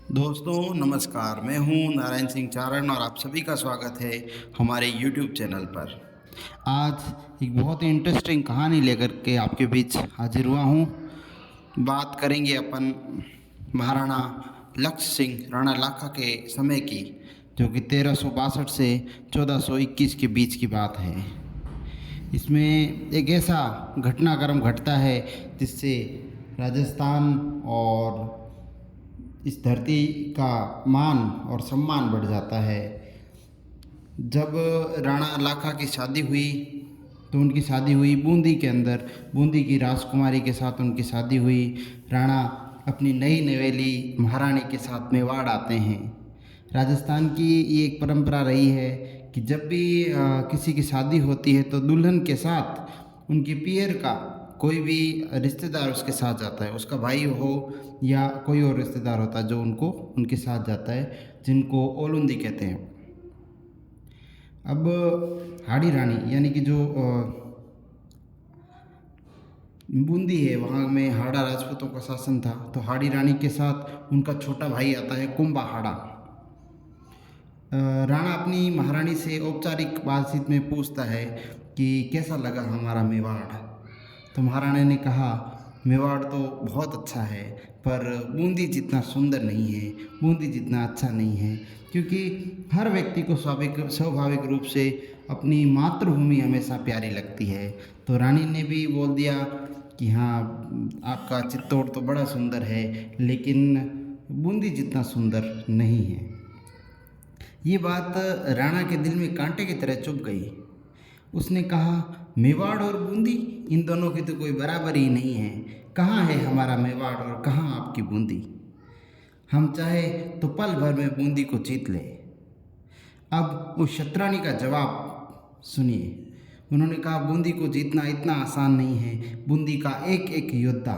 दोस्तों नमस्कार, मैं हूं नारायण सिंह चारण और आप सभी का स्वागत है हमारे YouTube चैनल पर। आज एक बहुत ही इंटरेस्टिंग कहानी लेकर के आपके बीच हाजिर हुआ हूं। बात करेंगे अपन महाराणा लक्ष्य सिंह राणा लाखा के समय की, जो कि 1362 से 1421 के बीच की बात है। इसमें एक ऐसा घटनाक्रम घटता है जिससे राजस्थान और इस धरती का मान और सम्मान बढ़ जाता है। जब राणा लाखा की शादी हुई तो उनकी शादी हुई बूंदी के अंदर, बूंदी की राजकुमारी के साथ उनकी शादी हुई। राणा अपनी नई नवेली महारानी के साथ मेवाड़ आते हैं। राजस्थान की ये एक परंपरा रही है कि जब भी किसी की शादी होती है तो दुल्हन के साथ उनके पियर का कोई भी रिश्तेदार उसके साथ जाता है, उसका भाई हो या कोई और रिश्तेदार होता है जो उनको उनके साथ जाता है, जिनको ओलुंदी कहते हैं। अब हाड़ी रानी यानी कि जो बूंदी है, वहाँ में हाड़ा राजपूतों का शासन था, तो हाड़ी रानी के साथ उनका छोटा भाई आता है कुंभा हाड़ा। राणा अपनी महारानी से औपचारिक बातचीत में पूछता है कि कैसा लगा हमारा मेवाड़। तो महारानी ने कहा मेवाड़ तो बहुत अच्छा है, पर बूंदी जितना सुंदर नहीं है, बूंदी जितना अच्छा नहीं है। क्योंकि हर व्यक्ति को स्वाभाविक रूप से अपनी मातृभूमि हमेशा प्यारी लगती है। तो रानी ने भी बोल दिया कि हाँ, आपका चित्तौड़ तो बड़ा सुंदर है, लेकिन बूंदी जितना सुंदर नहीं है। ये बात राणा के दिल में कांटे की तरह चुभ गई। उसने कहा मेवाड़ और बूंदी, इन दोनों की तो कोई बराबरी ही नहीं है। कहाँ है हमारा मेवाड़ और कहाँ आपकी बूंदी? हम चाहे तो पल भर में बूंदी को जीत ले। अब उस शतरानी का जवाब सुनिए। उन्होंने कहा बूंदी को जीतना इतना आसान नहीं है। बूंदी का एक एक योद्धा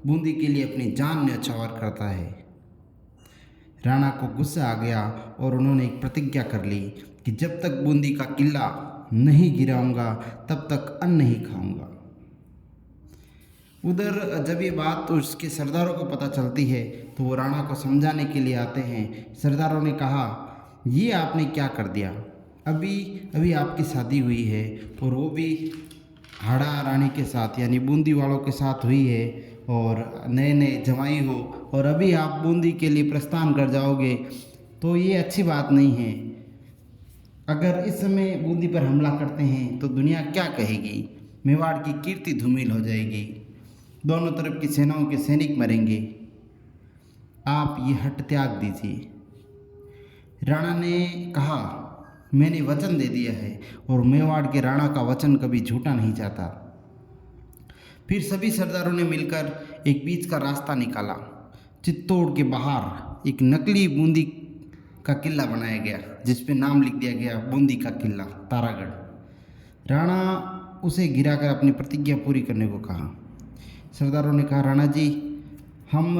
बूंदी के लिए अपनी जान न्यौछावर करता है। राणा को गुस्सा आ गया और उन्होंने एक प्रतिज्ञा कर ली कि जब तक बूंदी का किला नहीं गिराऊंगा तब तक अन्न नहीं खाऊंगा। उधर जब ये बात उसके सरदारों को पता चलती है तो वो राणा को समझाने के लिए आते हैं। सरदारों ने कहा ये आपने क्या कर दिया? अभी अभी आपकी शादी हुई है और वो भी हाड़ा रानी के साथ यानी बूंदी वालों के साथ हुई है, और नए नए जवाई हो, और अभी आप बूंदी के लिए प्रस्थान कर जाओगे तो ये अच्छी बात नहीं है। अगर इस समय बूंदी पर हमला करते हैं तो दुनिया क्या कहेगी? मेवाड़ की कीर्ति धूमिल हो जाएगी, दोनों तरफ की सेनाओं के सैनिक मरेंगे। आप ये हट त्याग दीजिए। राणा ने कहा मैंने वचन दे दिया है और मेवाड़ के राणा का वचन कभी झूठा नहीं जाता। फिर सभी सरदारों ने मिलकर एक बीच का रास्ता निकाला। चित्तौड़ के बाहर एक नकली बूंदी का किला बनाया गया, जिस पे नाम लिख दिया गया बूंदी का किला तारागढ़। राणा उसे गिराकर अपनी प्रतिज्ञा पूरी करने को कहा। सरदारों ने कहा राणा जी, हम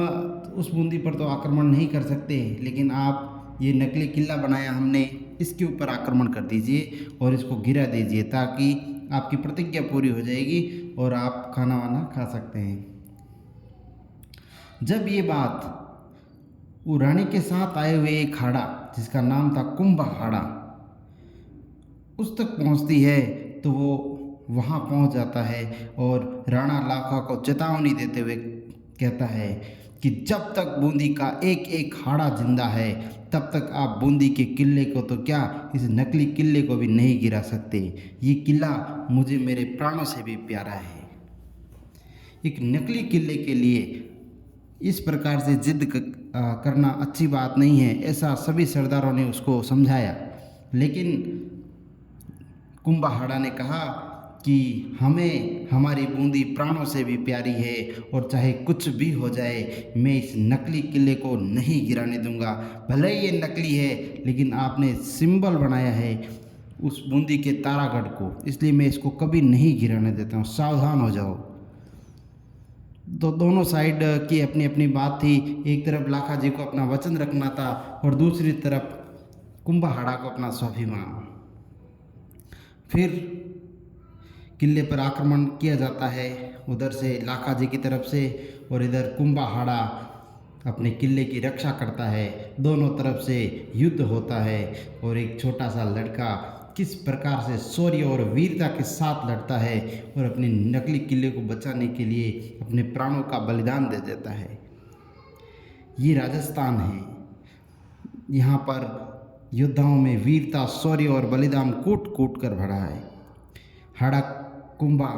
उस बूंदी पर तो आक्रमण नहीं कर सकते, लेकिन आप ये नकली किला बनाया हमने, इसके ऊपर आक्रमण कर दीजिए और इसको गिरा दीजिए, ताकि आपकी प्रतिज्ञा पूरी हो जाएगी और आप खाना वाना खा सकते हैं। जब ये बात वो रानी के साथ आए हुए एक हाड़ा जिसका नाम था कुंभा हाड़ा उस तक पहुंचती है तो वो वहां पहुंच जाता है और राणा लाखा को चेतावनी देते हुए कहता है कि जब तक बूंदी का एक एक हाड़ा जिंदा है तब तक आप बूंदी के किले को तो क्या, इस नकली किले को भी नहीं गिरा सकते। ये किला मुझे मेरे प्राणों से भी प्यारा है। एक नकली किले के लिए इस प्रकार से जिद करना अच्छी बात नहीं है, ऐसा सभी सरदारों ने उसको समझाया। लेकिन कुंभा हाड़ा ने कहा कि हमें हमारी बूंदी प्राणों से भी प्यारी है और चाहे कुछ भी हो जाए मैं इस नकली किले को नहीं गिराने दूंगा। भले ही ये नकली है, लेकिन आपने सिंबल बनाया है उस बूंदी के तारागढ़ को, इसलिए मैं इसको कभी नहीं गिराने देता हूँ, सावधान हो जाओ। तो दोनों साइड की अपनी अपनी बात थी। एक तरफ लाखा जी को अपना वचन रखना था और दूसरी तरफ कुंभा हाड़ा को अपना स्वाभिमान। फिर किले पर आक्रमण किया जाता है, उधर से लाखा जी की तरफ से और इधर कुंभा हाड़ा अपने किले की रक्षा करता है। दोनों तरफ से युद्ध होता है और एक छोटा सा लड़का किस प्रकार से शौर्य और वीरता के साथ लड़ता है और अपने नकली किले को बचाने के लिए अपने प्राणों का बलिदान दे देता है। ये राजस्थान है। यहाँ पर योद्धाओं में वीरता, शौर्य और बलिदान कूट कूट कर भरा है। हड़कुंबा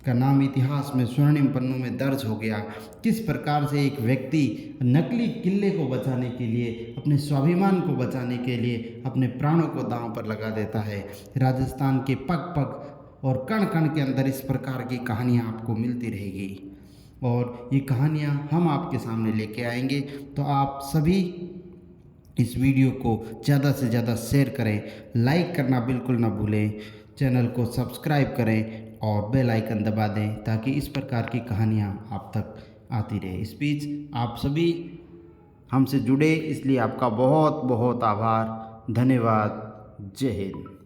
का नाम इतिहास में स्वर्णिम पन्नों में दर्ज हो गया। किस प्रकार से एक व्यक्ति नकली किले को बचाने के लिए, अपने स्वाभिमान को बचाने के लिए अपने प्राणों को दांव पर लगा देता है। राजस्थान के पग पग और कण कण के अंदर इस प्रकार की कहानियाँ आपको मिलती रहेगी और ये कहानियाँ हम आपके सामने लेके आएंगे। तो आप सभी इस वीडियो को ज़्यादा से ज़्यादा शेयर करें, लाइक करना बिल्कुल ना भूलें, चैनल को सब्सक्राइब करें और बेल आइकन दबा दें ताकि इस प्रकार की कहानियाँ आप तक आती रहे। इस बीच आप सभी हमसे जुड़े इसलिए आपका बहुत बहुत आभार। धन्यवाद। जय हिंद।